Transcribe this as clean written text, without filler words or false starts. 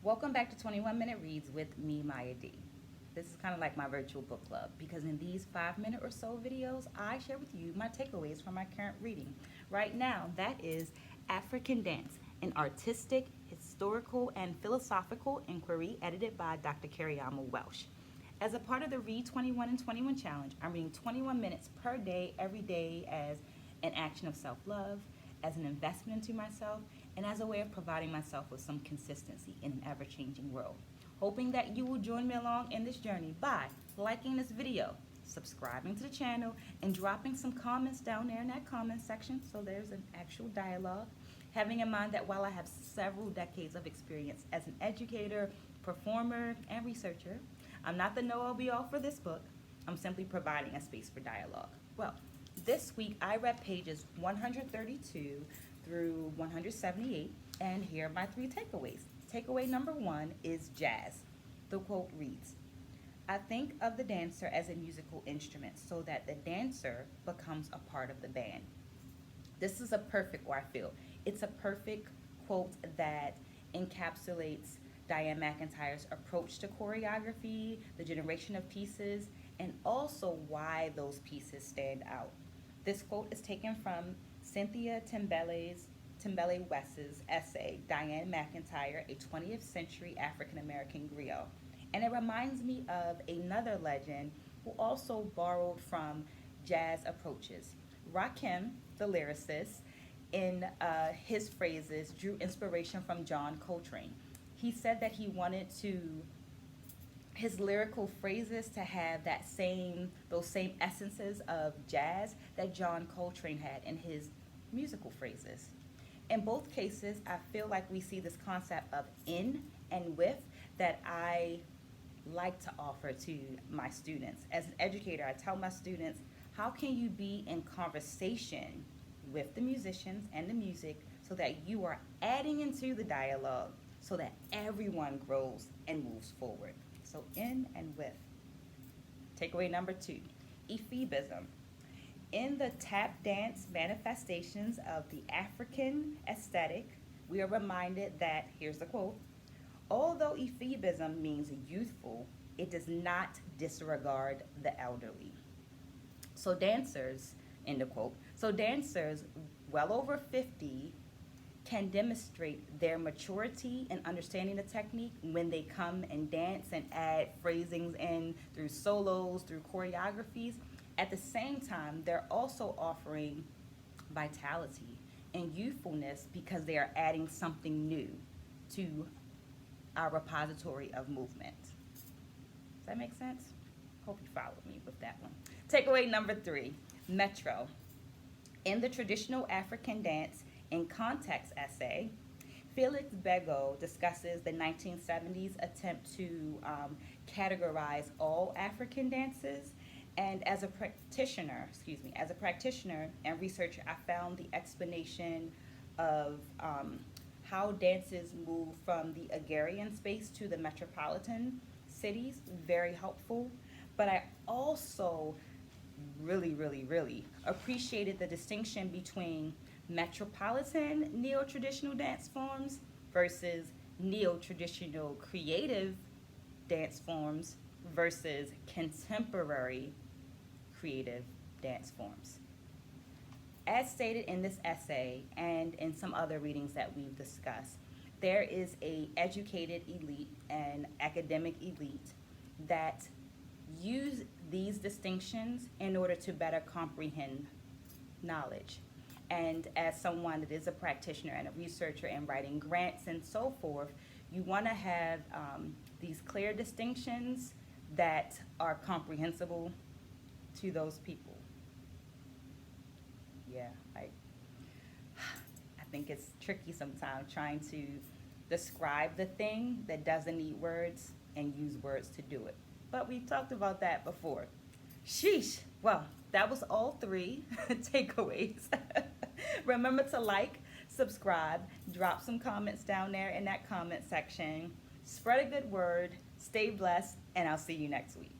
Welcome back to 21 Minute Reads with me, Maya D. This is kind of like my virtual book club because in these 5 minute or so videos, I share with you my takeaways from my current reading. Right now, that is African Dance, an artistic, historical, and philosophical inquiry edited by Dr. Carriama Welsh. As a part of the Read 21 and 21 challenge, I'm reading 21 minutes per day, every day, as an action of self-love, as an investment into myself, and as a way of providing myself with some consistency in an ever-changing world. Hoping that you will join me along in this journey by liking this video, subscribing to the channel, and dropping some comments down there in that comment section so there's an actual dialogue. Having in mind that while I have several decades of experience as an educator, performer, and researcher, I'm not the know-all-be-all for this book. I'm simply providing a space for dialogue. Well, this week I read pages 132 through 178, and here are my 3 takeaways. Takeaway number 1 is jazz. The quote reads, "I think of the dancer as a musical instrument so that the dancer becomes a part of the band." This is a perfect, or I feel, it's a perfect quote that encapsulates Diane McIntyre's approach to choreography, the generation of pieces, and also why those pieces stand out. This quote is taken from Cynthia Timbele West's essay, Diane McIntyre, a 20th Century African American Griot. And it reminds me of another legend who also borrowed from jazz approaches. Rakim, the lyricist, in his phrases, drew inspiration from John Coltrane. He said that he wanted his lyrical phrases to have those same essences of jazz that John Coltrane had in his musical phrases. In both cases, I feel like we see this concept of in and with that I like to offer to my students. As an educator, I tell my students, how can you be in conversation with the musicians and the music so that you are adding into the dialogue so that everyone grows and moves forward? So in and with. Takeaway number 2, Ephebism. In the tap dance manifestations of the African aesthetic, we are reminded that, here's the quote, "Although Ephebism means youthful, it does not disregard the elderly." So dancers, end of quote, so dancers well over 50 can demonstrate their maturity and understanding the technique when they come and dance and add phrasings in through solos, through choreographies. At the same time, they're also offering vitality and youthfulness because they are adding something new to our repository of movement. Does that make sense? Hope you followed me with that one. Takeaway number 3, Metro. In the traditional African dance in context essay, Felix Bego discusses the 1970s attempt to categorize all African dances. And as a practitioner and researcher, I found the explanation of how dances move from the agrarian space to the metropolitan cities very helpful. But I also really appreciated the distinction between metropolitan neo-traditional dance forms versus neo-traditional creative dance forms versus contemporary creative dance forms. As stated in this essay and in some other readings that we've discussed, there is a educated elite and academic elite that use these distinctions in order to better comprehend knowledge. And as someone that is a practitioner and a researcher and writing grants and so forth, you want to have these clear distinctions that are comprehensible to those people. Yeah, I think it's tricky sometimes trying to describe the thing that doesn't need words and use words to do it. But we've talked about that before. Sheesh. Well, that was all 3 takeaways. Remember to like, subscribe, drop some comments down there in that comment section. Spread a good word, stay blessed, and I'll see you next week.